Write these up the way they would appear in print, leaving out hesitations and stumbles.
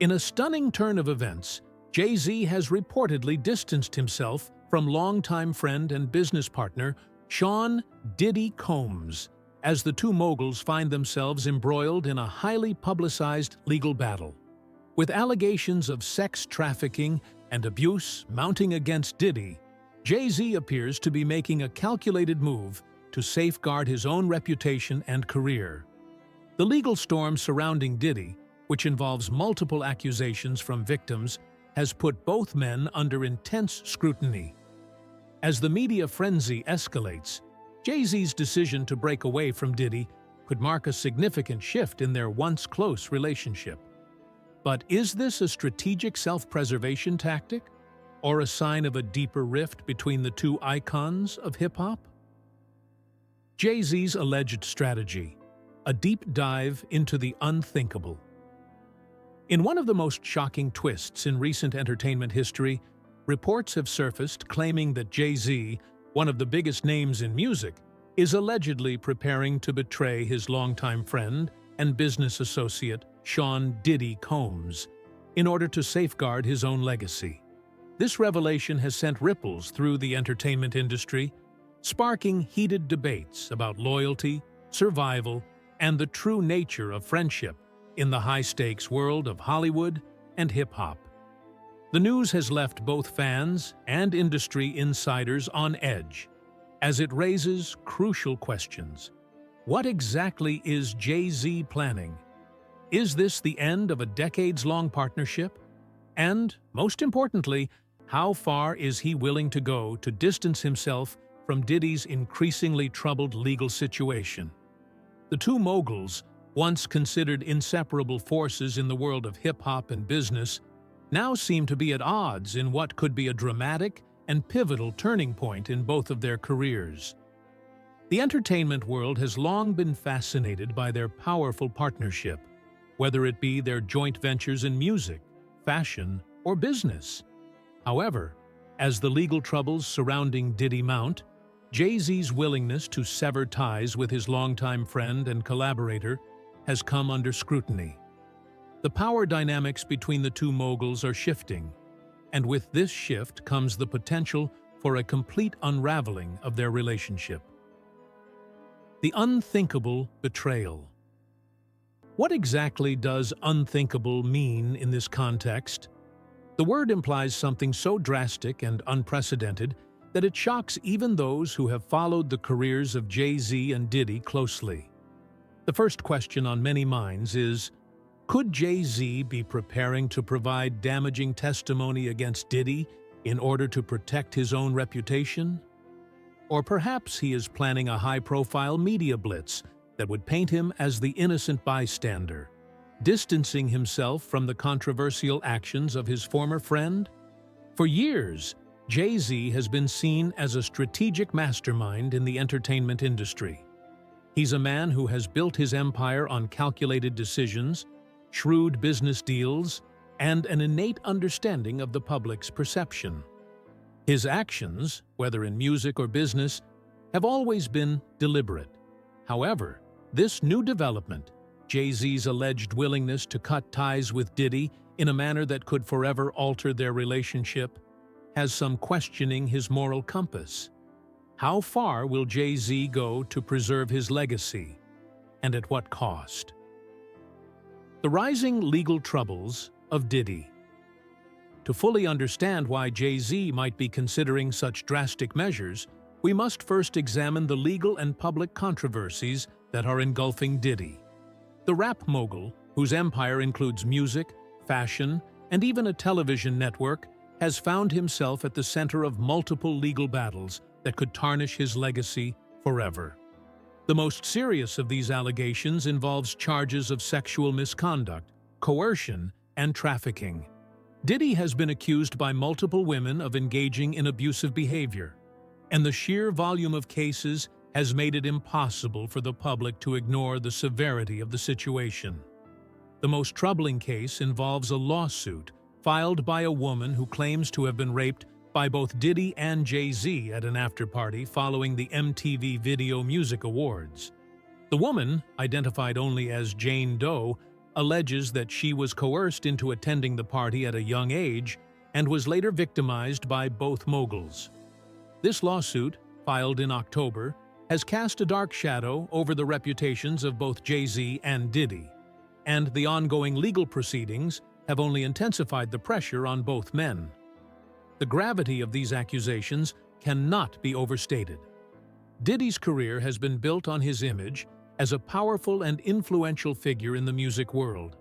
In a stunning turn of events, Jay-Z has reportedly distanced himself from longtime friend and business partner Sean "Diddy" Combs, as the two moguls find themselves embroiled in a highly publicized legal battle. With allegations of sex trafficking and abuse mounting against Diddy, Jay-Z appears to be making a calculated move to safeguard his own reputation and career. The legal storm surrounding Diddy, which involves multiple accusations from victims, has put both men under intense scrutiny. As the media frenzy escalates, Jay-Z's decision to break away from Diddy could mark a significant shift in their once close relationship. But is this a strategic self-preservation tactic, or a sign of a deeper rift between the two icons of hip-hop? Jay-Z's alleged strategy: a deep dive into the unthinkable. In one of the most shocking twists in recent entertainment history, reports have surfaced claiming that Jay-Z, one of the biggest names in music, is allegedly preparing to betray his longtime friend and business associate, Sean "Diddy" Combs, in order to safeguard his own legacy. This revelation has sent ripples through the entertainment industry, sparking heated debates about loyalty, survival, and the true nature of friendship in the high-stakes world of Hollywood and hip-hop. The news has left both fans and industry insiders on edge, as it raises crucial questions. What exactly is Jay-Z planning? Is this the end of a decades-long partnership? And, most importantly, how far is he willing to go to distance himself from Diddy's increasingly troubled legal situation? The two moguls, once considered inseparable forces in the world of hip-hop and business, now seem to be at odds in what could be a dramatic and pivotal turning point in both of their careers. The entertainment world has long been fascinated by their powerful partnership, whether it be their joint ventures in music, fashion, or business. However, as the legal troubles surrounding Diddy mount, Jay-Z's willingness to sever ties with his longtime friend and collaborator has come under scrutiny. The power dynamics between the two moguls are shifting, and with this shift comes the potential for a complete unraveling of their relationship. The unthinkable betrayal. What exactly does unthinkable mean in this context? The word implies something so drastic and unprecedented that it shocks even those who have followed the careers of Jay-Z and Diddy closely. The first question on many minds is, could Jay-Z be preparing to provide damaging testimony against Diddy in order to protect his own reputation? Or perhaps he is planning a high-profile media blitz that would paint him as the innocent bystander, distancing himself from the controversial actions of his former friend? For years, Jay-Z has been seen as a strategic mastermind in the entertainment industry. He's a man who has built his empire on calculated decisions, shrewd business deals, and an innate understanding of the public's perception. His actions, whether in music or business, have always been deliberate. However, this new development, Jay-Z's alleged willingness to cut ties with Diddy in a manner that could forever alter their relationship, has some questioning his moral compass. How far will Jay-Z go to preserve his legacy, and at what cost? The rising legal troubles of Diddy. To fully understand why Jay-Z might be considering such drastic measures, we must first examine the legal and public controversies that are engulfing Diddy. The rap mogul, whose empire includes music, fashion, and even a television network, has found himself at the center of multiple legal battles that could tarnish his legacy forever. The most serious of these allegations involves charges of sexual misconduct, coercion, and trafficking. Diddy has been accused by multiple women of engaging in abusive behavior, and the sheer volume of cases has made it impossible for the public to ignore the severity of the situation. The most troubling case involves a lawsuit filed by a woman who claims to have been raped by both Diddy and Jay-Z at an after-party following the MTV Video Music Awards. The woman, identified only as Jane Doe, alleges that she was coerced into attending the party at a young age and was later victimized by both moguls. This lawsuit, filed in October, has cast a dark shadow over the reputations of both Jay-Z and Diddy, and the ongoing legal proceedings have only intensified the pressure on both men. The gravity of these accusations cannot be overstated. Diddy's career has been built on his image as a powerful and influential figure in the music world.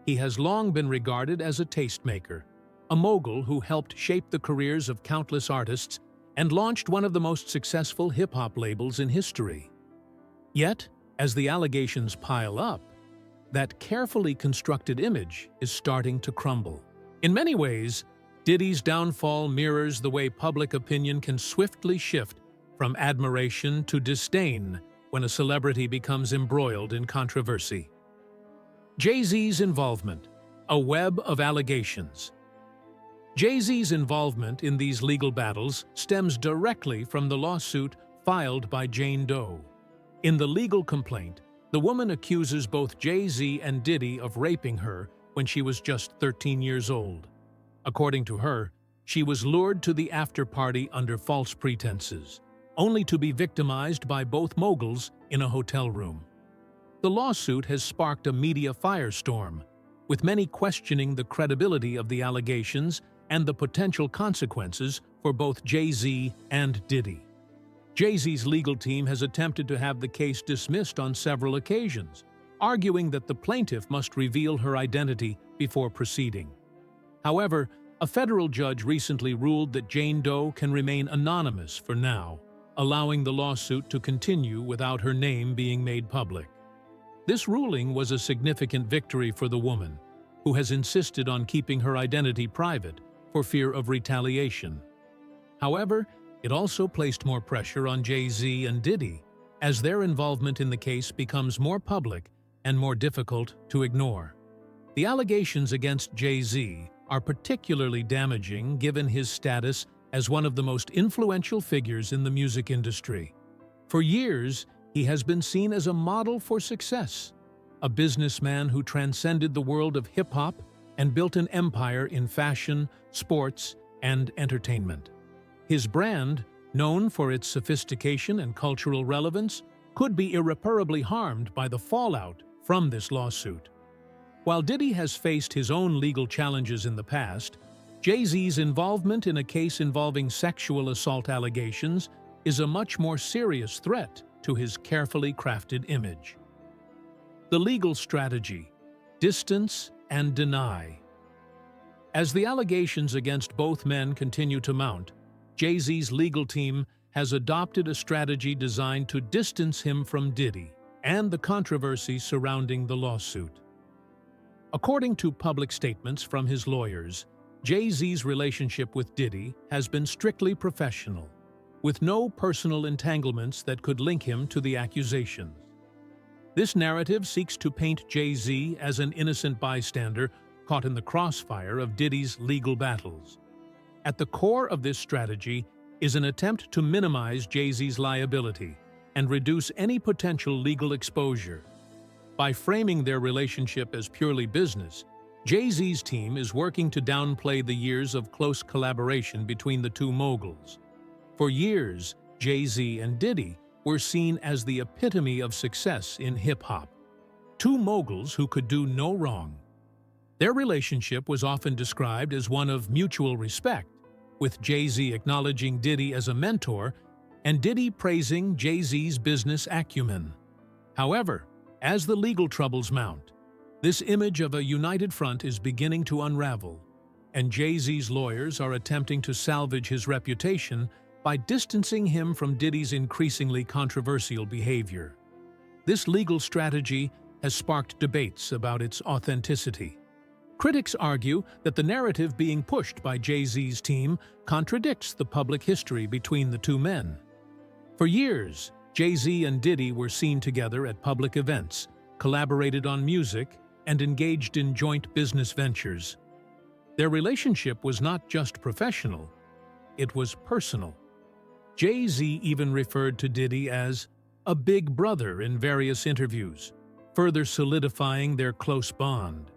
He has long been regarded as a tastemaker, a mogul who helped shape the careers of countless artists and launched one of the most successful hip-hop labels in history. Yet, as the allegations pile up, that carefully constructed image is starting to crumble. In many ways, Diddy's downfall mirrors the way public opinion can swiftly shift from admiration to disdain when a celebrity becomes embroiled in controversy. Jay-Z's involvement, a web of allegations. Jay-Z's involvement in these legal battles stems directly from the lawsuit filed by Jane Doe. In the legal complaint, the woman accuses both Jay-Z and Diddy of raping her when she was just 13 years old. According to her, she was lured to the after-party under false pretenses, only to be victimized by both moguls in a hotel room. The lawsuit has sparked a media firestorm, with many questioning the credibility of the allegations and the potential consequences for both Jay-Z and Diddy. Jay-Z's legal team has attempted to have the case dismissed on several occasions, arguing that the plaintiff must reveal her identity before proceeding. However, a federal judge recently ruled that Jane Doe can remain anonymous for now, allowing the lawsuit to continue without her name being made public. This ruling was a significant victory for the woman, who has insisted on keeping her identity private for fear of retaliation. However, it also placed more pressure on Jay-Z and Diddy, as their involvement in the case becomes more public and more difficult to ignore. The allegations against Jay-Z are particularly damaging given his status as one of the most influential figures in the music industry. For years, he has been seen as a model for success, a businessman who transcended the world of hip-hop and built an empire in fashion, sports, and entertainment. His brand, known for its sophistication and cultural relevance, could be irreparably harmed by the fallout from this lawsuit. While Diddy has faced his own legal challenges in the past, Jay-Z's involvement in a case involving sexual assault allegations is a much more serious threat to his carefully crafted image. The legal strategy: distance and deny. As the allegations against both men continue to mount, Jay-Z's legal team has adopted a strategy designed to distance him from Diddy and the controversy surrounding the lawsuit. According to public statements from his lawyers, Jay-Z's relationship with Diddy has been strictly professional, with no personal entanglements that could link him to the accusations. This narrative seeks to paint Jay-Z as an innocent bystander caught in the crossfire of Diddy's legal battles. At the core of this strategy is an attempt to minimize Jay-Z's liability and reduce any potential legal exposure. By framing their relationship as purely business, Jay-Z's team is working to downplay the years of close collaboration between the two moguls. For years, Jay-Z and Diddy were seen as the epitome of success in hip-hop, two moguls who could do no wrong. Their relationship was often described as one of mutual respect, with Jay-Z acknowledging Diddy as a mentor and Diddy praising Jay-Z's business acumen. However, as the legal troubles mount, this image of a united front is beginning to unravel, and Jay-Z's lawyers are attempting to salvage his reputation by distancing him from Diddy's increasingly controversial behavior. This legal strategy has sparked debates about its authenticity. Critics argue that the narrative being pushed by Jay-Z's team contradicts the public history between the two men. For years, Jay-Z and Diddy were seen together at public events, collaborated on music, and engaged in joint business ventures. Their relationship was not just professional, it was personal. Jay-Z even referred to Diddy as a big brother in various interviews. further solidifying their close bond.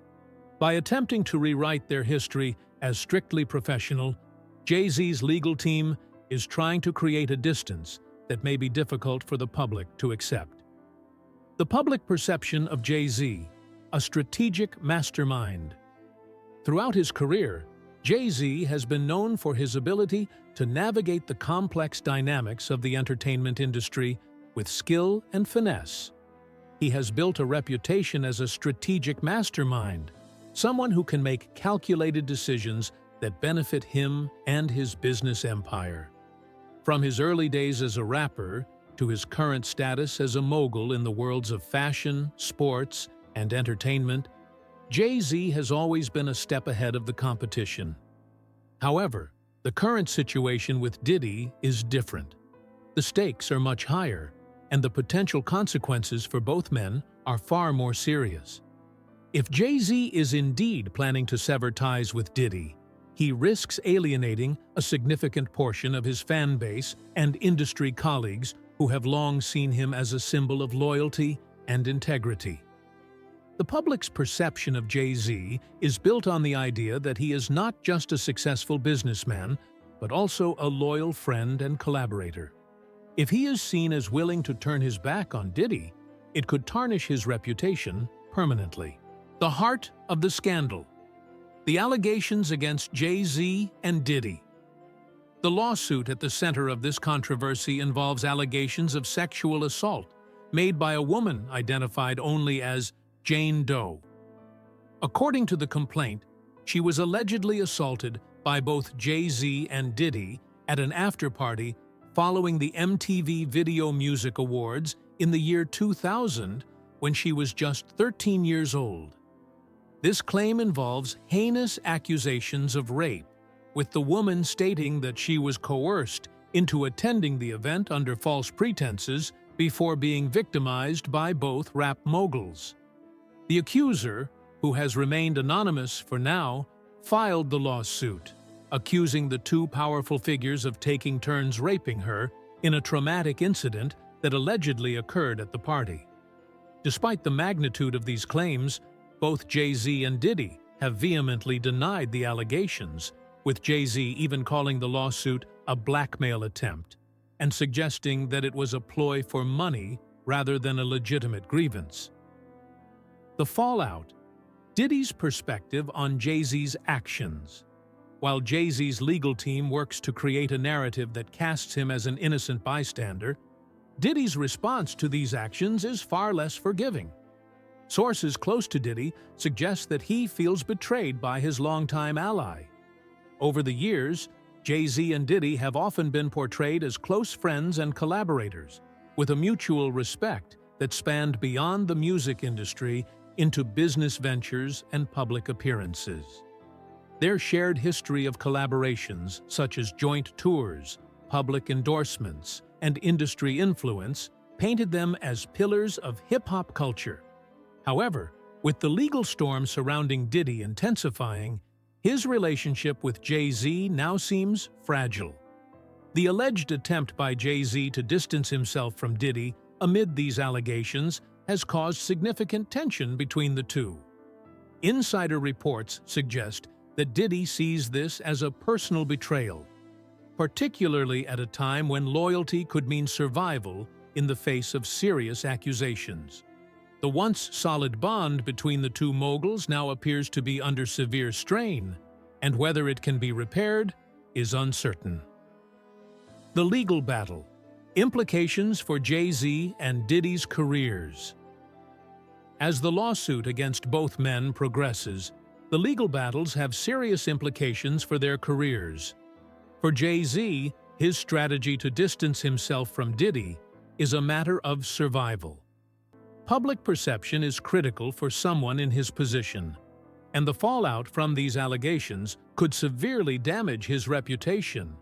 By attempting to rewrite their history as strictly professional, Jay-Z's legal team is trying to create a distance that may be difficult for the public to accept. The public perception of Jay-Z, a strategic mastermind. Throughout his career, Jay-Z has been known for his ability to navigate the complex dynamics of the entertainment industry with skill and finesse. He has built a reputation as a strategic mastermind, someone who can make calculated decisions that benefit him and his business empire. From his early days as a rapper to his current status as a mogul in the worlds of fashion, sports, and entertainment, Jay-Z has always been a step ahead of the competition. However, the current situation with Diddy is different. The stakes are much higher, and the potential consequences for both men are far more serious. If Jay-Z is indeed planning to sever ties with Diddy, he risks alienating a significant portion of his fan base and industry colleagues who have long seen him as a symbol of loyalty and integrity. The public's perception of Jay-Z is built on the idea that he is not just a successful businessman, but also a loyal friend and collaborator. If he is seen as willing to turn his back on Diddy, it could tarnish his reputation permanently. The heart of the scandal. The allegations against Jay-Z and Diddy. The lawsuit at the center of this controversy involves allegations of sexual assault made by a woman identified only as Jane Doe. According to the complaint, she was allegedly assaulted by both Jay-Z and Diddy at an after-party following the MTV Video Music Awards in the year 2000 when she was just 13 years old. This claim involves heinous accusations of rape, with the woman stating that she was coerced into attending the event under false pretenses before being victimized by both rap moguls. The accuser, who has remained anonymous for now, filed the lawsuit, accusing the two powerful figures of taking turns raping her in a traumatic incident that allegedly occurred at the party. Despite the magnitude of these claims, both Jay-Z and Diddy have vehemently denied the allegations, with Jay-Z even calling the lawsuit a blackmail attempt and suggesting that it was a ploy for money rather than a legitimate grievance. The fallout. Diddy's perspective on Jay-Z's actions. While Jay-Z's legal team works to create a narrative that casts him as an innocent bystander, Diddy's response to these actions is far less forgiving. Sources close to Diddy suggest that he feels betrayed by his longtime ally. Over the years, Jay-Z and Diddy have often been portrayed as close friends and collaborators, with a mutual respect that spanned beyond the music industry into business ventures and public appearances. Their shared history of collaborations, such as joint tours, public endorsements, and industry influence, painted them as pillars of hip-hop culture. However, with the legal storm surrounding Diddy intensifying, his relationship with Jay-Z now seems fragile. The alleged attempt by Jay-Z to distance himself from Diddy amid these allegations has caused significant tension between the two. Insider reports suggest that Diddy sees this as a personal betrayal, particularly at a time when loyalty could mean survival in the face of serious accusations. The once solid bond between the two moguls now appears to be under severe strain, and whether it can be repaired is uncertain. The legal battle. Implications for Jay-Z and Diddy's careers. As the lawsuit against both men progresses, the legal battles have serious implications for their careers. For Jay-Z, his strategy to distance himself from Diddy is a matter of survival. Public perception is critical for someone in his position, and the fallout from these allegations could severely damage his reputation.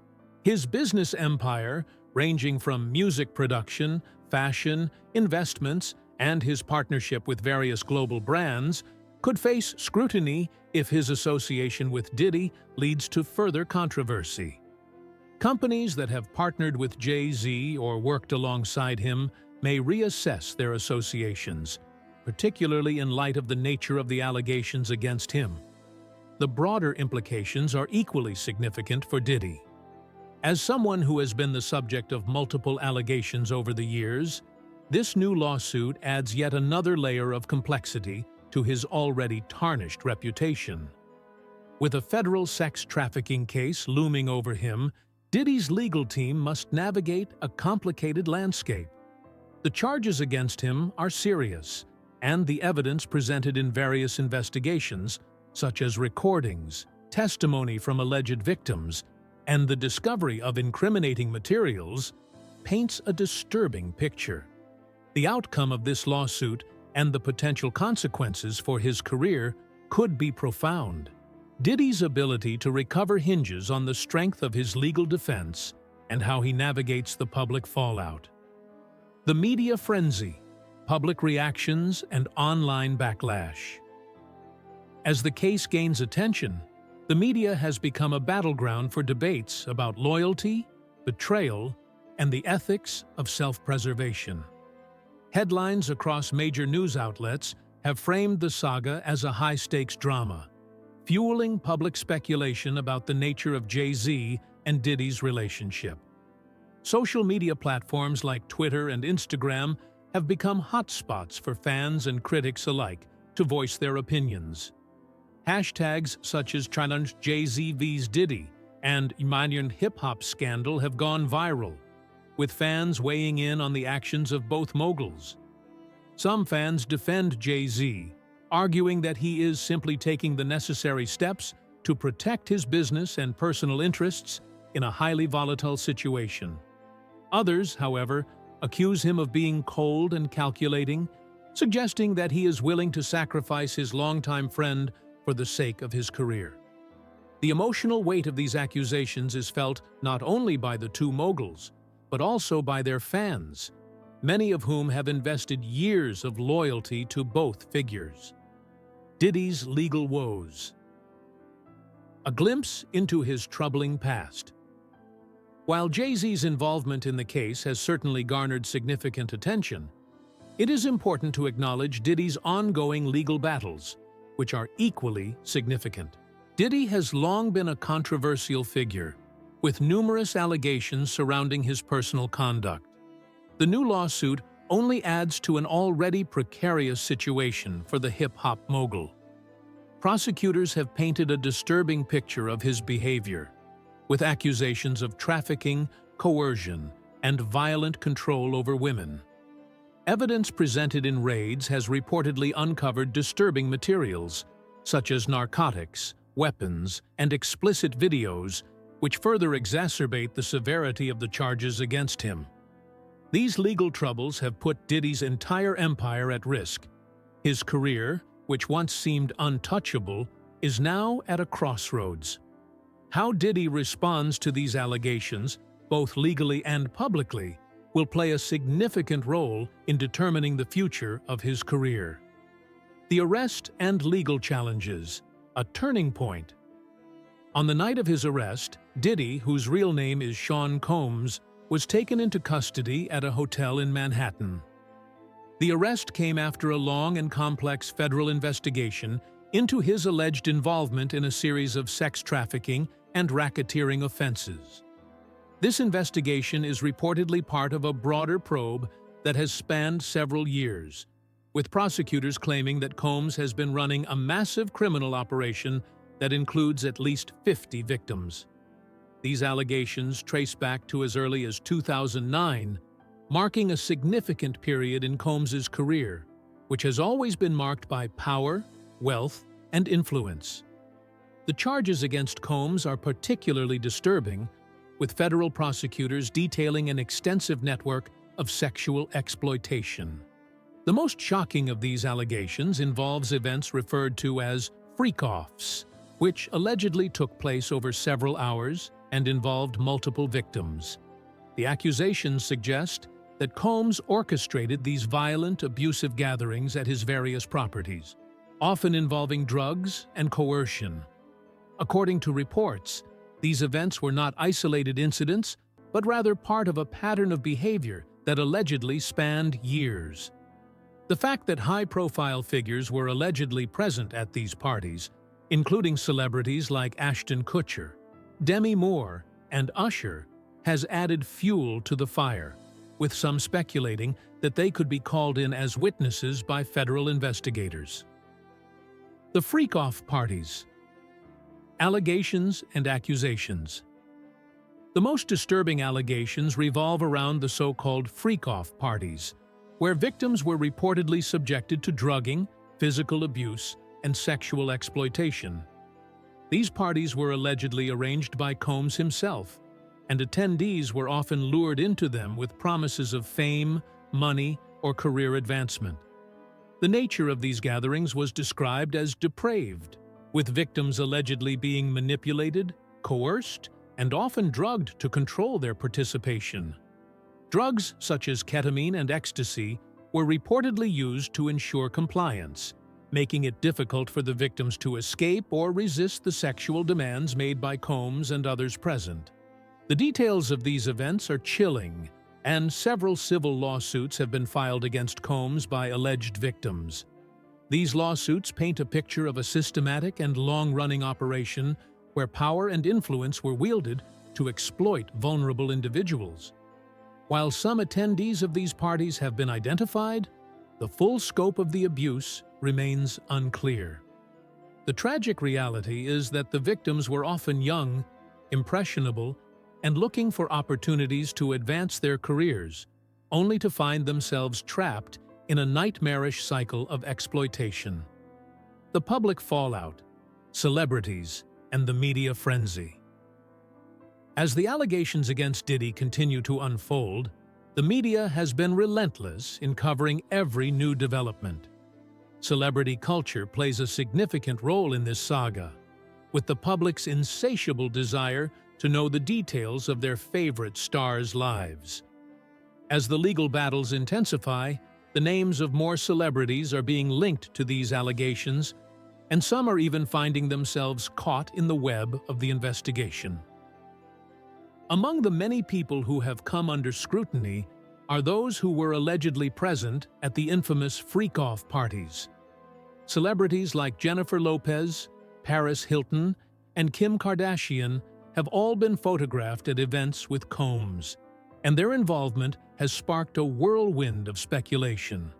His business empire, ranging from music production, fashion, investments, and his partnership with various global brands, could face scrutiny if his association with Diddy leads to further controversy. Companies that have partnered with Jay-Z or worked alongside him may reassess their associations, particularly in light of the nature of the allegations against him. The broader implications are equally significant for Diddy. As someone who has been the subject of multiple allegations over the years, this new lawsuit adds yet another layer of complexity to his already tarnished reputation. With a federal sex trafficking case looming over him, Diddy's legal team must navigate a complicated landscape. The charges against him are serious, and the evidence presented in various investigations, such as recordings, testimony from alleged victims, and the discovery of incriminating materials, paints a disturbing picture. The outcome of this lawsuit and the potential consequences for his career could be profound. Diddy's ability to recover hinges on the strength of his legal defense and how he navigates the public fallout. The media frenzy, public reactions, and online backlash. As the case gains attention, the media has become a battleground for debates about loyalty, betrayal, and the ethics of self-preservation. Headlines across major news outlets have framed the saga as a high-stakes drama, fueling public speculation about the nature of Jay-Z and Diddy's relationship. Social media platforms like Twitter and Instagram have become hotspots for fans and critics alike to voice their opinions. Hashtags such as Challenge Jay-Z vs Diddy and Imanian hip-hop scandal have gone viral, with fans weighing in on the actions of both moguls. Some fans defend Jay-Z, arguing that he is simply taking the necessary steps to protect his business and personal interests in a highly volatile situation. Others, however, accuse him of being cold and calculating, suggesting that he is willing to sacrifice his longtime friend for the sake of his career. The emotional weight of these accusations is felt not only by the two moguls, but also by their fans, many of whom have invested years of loyalty to both figures. Diddy's legal woes. A glimpse into his troubling past. While Jay-Z's involvement in the case has certainly garnered significant attention, it is important to acknowledge Diddy's ongoing legal battles, which are equally significant. Diddy has long been a controversial figure, with numerous allegations surrounding his personal conduct. The new lawsuit only adds to an already precarious situation for the hip-hop mogul. Prosecutors have painted a disturbing picture of his behavior, with accusations of trafficking, coercion, and violent control over women. Evidence presented in raids has reportedly uncovered disturbing materials, such as narcotics, weapons, and explicit videos, which further exacerbate the severity of the charges against him. These legal troubles have put Diddy's entire empire at risk. His career, which once seemed untouchable, is now at a crossroads. How Diddy responds to these allegations, both legally and publicly, will play a significant role in determining the future of his career. The arrest and legal challenges, a turning point. On the night of his arrest, Diddy, whose real name is Sean Combs, was taken into custody at a hotel in Manhattan. The arrest came after a long and complex federal investigation into his alleged involvement in a series of sex trafficking and racketeering offenses. This investigation is reportedly part of a broader probe that has spanned several years, with prosecutors claiming that Combs has been running a massive criminal operation that includes at least 50 victims. These allegations trace back to as early as 2009, marking a significant period in Combs's career, which has always been marked by power, wealth, and influence. The charges against Combs are particularly disturbing, with federal prosecutors detailing an extensive network of sexual exploitation. The most shocking of these allegations involves events referred to as freak-offs, which allegedly took place over several hours and involved multiple victims. The accusations suggest that Combs orchestrated these violent, abusive gatherings at his various properties, often involving drugs and coercion. According to reports, these events were not isolated incidents, but rather part of a pattern of behavior that allegedly spanned years. The fact that high-profile figures were allegedly present at these parties, including celebrities like Ashton Kutcher, Demi Moore, and Usher, has added fuel to the fire, with some speculating that they could be called in as witnesses by federal investigators. The freak-off parties. Allegations and accusations. The most disturbing allegations revolve around the so-called freak-off parties, where victims were reportedly subjected to drugging, physical abuse, and sexual exploitation. These parties were allegedly arranged by Combs himself, and attendees were often lured into them with promises of fame, money, or career advancement. The nature of these gatherings was described as depraved, with victims allegedly being manipulated, coerced, and often drugged to control their participation. Drugs such as ketamine and ecstasy were reportedly used to ensure compliance, making it difficult for the victims to escape or resist the sexual demands made by Combs and others present. The details of these events are chilling, and several civil lawsuits have been filed against Combs by alleged victims. These lawsuits paint a picture of a systematic and long-running operation where power and influence were wielded to exploit vulnerable individuals. While some attendees of these parties have been identified, the full scope of the abuse remains unclear. The tragic reality is that the victims were often young, impressionable, and looking for opportunities to advance their careers, only to find themselves trapped in a nightmarish cycle of exploitation. The public fallout, celebrities, and the media frenzy. As the allegations against Diddy continue to unfold, the media has been relentless in covering every new development. Celebrity culture plays a significant role in this saga, with the public's insatiable desire to know the details of their favorite stars' lives. As the legal battles intensify, the names of more celebrities are being linked to these allegations, and some are even finding themselves caught in the web of the investigation. Among the many people who have come under scrutiny are those who were allegedly present at the infamous freak-off parties. Celebrities like Jennifer Lopez, Paris Hilton, and Kim Kardashian have all been photographed at events with Combs, and their involvement has sparked a whirlwind of speculation.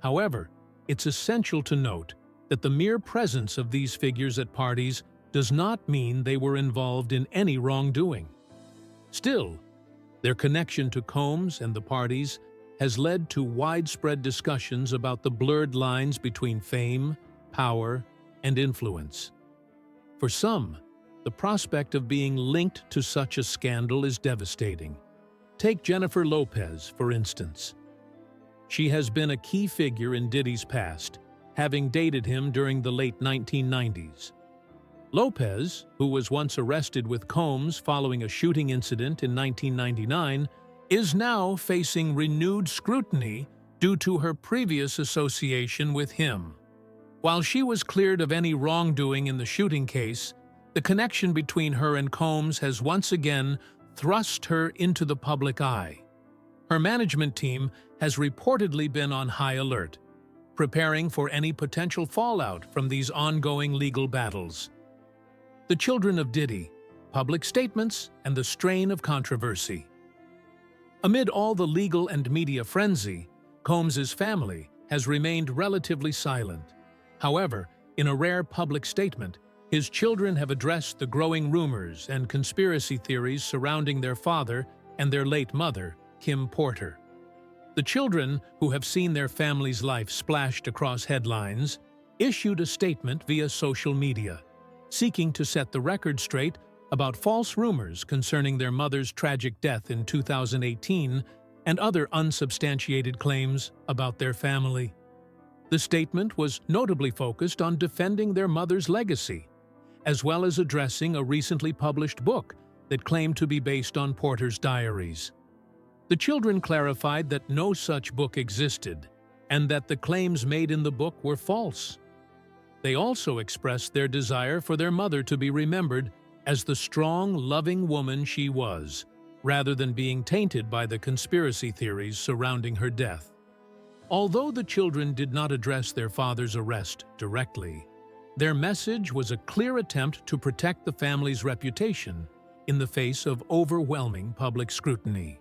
However, it's essential to note that the mere presence of these figures at parties does not mean they were involved in any wrongdoing. Still, their connection to Combs and the parties has led to widespread discussions about the blurred lines between fame, power, and influence. For some, the prospect of being linked to such a scandal is devastating. Take Jennifer Lopez, for instance. She has been a key figure in Diddy's past, having dated him during the late 1990s. Lopez, who was once arrested with Combs following a shooting incident in 1999, is now facing renewed scrutiny due to her previous association with him. While she was cleared of any wrongdoing in the shooting case, the connection between her and Combs has once again thrust her into the public eye. Her management team has reportedly been on high alert, preparing for any potential fallout from these ongoing legal battles. The children of Diddy, public statements, and the strain of controversy. Amid all the legal and media frenzy, Combs's family has remained relatively silent. However, in a rare public statement, his children have addressed the growing rumors and conspiracy theories surrounding their father and their late mother, Kim Porter. The children, who have seen their family's life splashed across headlines, issued a statement via social media, seeking to set the record straight about false rumors concerning their mother's tragic death in 2018 and other unsubstantiated claims about their family. The statement was notably focused on defending their mother's legacy, as well as addressing a recently published book that claimed to be based on Porter's diaries. The children clarified that no such book existed, and that the claims made in the book were false. They also expressed their desire for their mother to be remembered as the strong, loving woman she was, rather than being tainted by the conspiracy theories surrounding her death. Although the children did not address their father's arrest directly, their message was a clear attempt to protect the family's reputation in the face of overwhelming public scrutiny.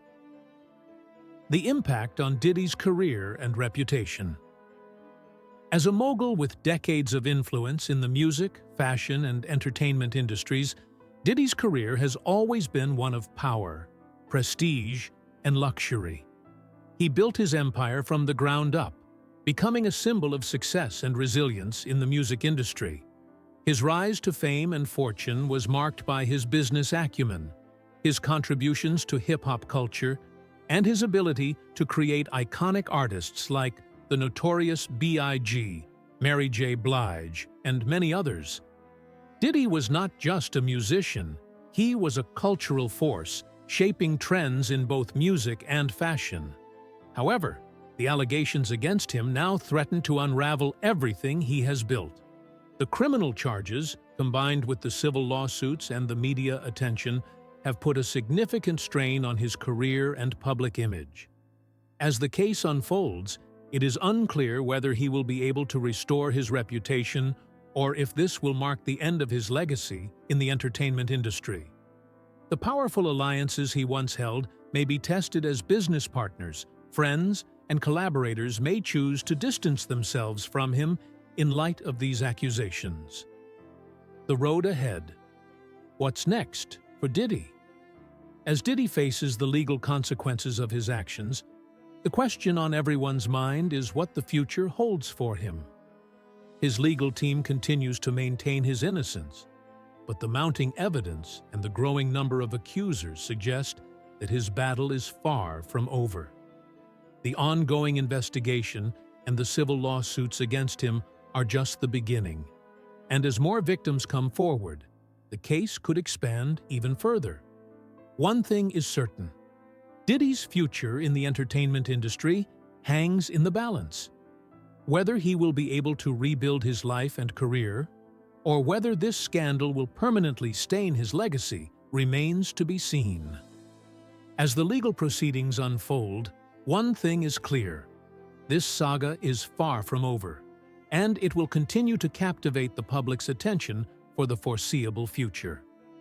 The impact on Diddy's career and reputation. As a mogul with decades of influence in the music, fashion, and entertainment industries, Diddy's career has always been one of power, prestige, and luxury. He built his empire from the ground up, becoming a symbol of success and resilience in the music industry. His rise to fame and fortune was marked by his business acumen, his contributions to hip-hop culture, and his ability to create iconic artists like the notorious B.I.G., Mary J. Blige, and many others. Diddy was not just a musician, he was a cultural force, shaping trends in both music and fashion. However, the allegations against him now threaten to unravel everything he has built. The criminal charges, combined with the civil lawsuits and the media attention, have put a significant strain on his career and public image. As the case unfolds, it is unclear whether he will be able to restore his reputation or if this will mark the end of his legacy in the entertainment industry. The powerful alliances he once held may be tested as business partners, friends, and collaborators may choose to distance themselves from him in light of these accusations. The road ahead. What's next for Diddy? As Diddy faces the legal consequences of his actions, the question on everyone's mind is what the future holds for him. His legal team continues to maintain his innocence, but the mounting evidence and the growing number of accusers suggest that his battle is far from over. The ongoing investigation and the civil lawsuits against him are just the beginning, and as more victims come forward, the case could expand even further. One thing is certain: Diddy's future in the entertainment industry hangs in the balance. Whether he will be able to rebuild his life and career, or whether this scandal will permanently stain his legacy, remains to be seen. As the legal proceedings unfold, one thing is clear: this saga is far from over, and it will continue to captivate the public's attention for the foreseeable future.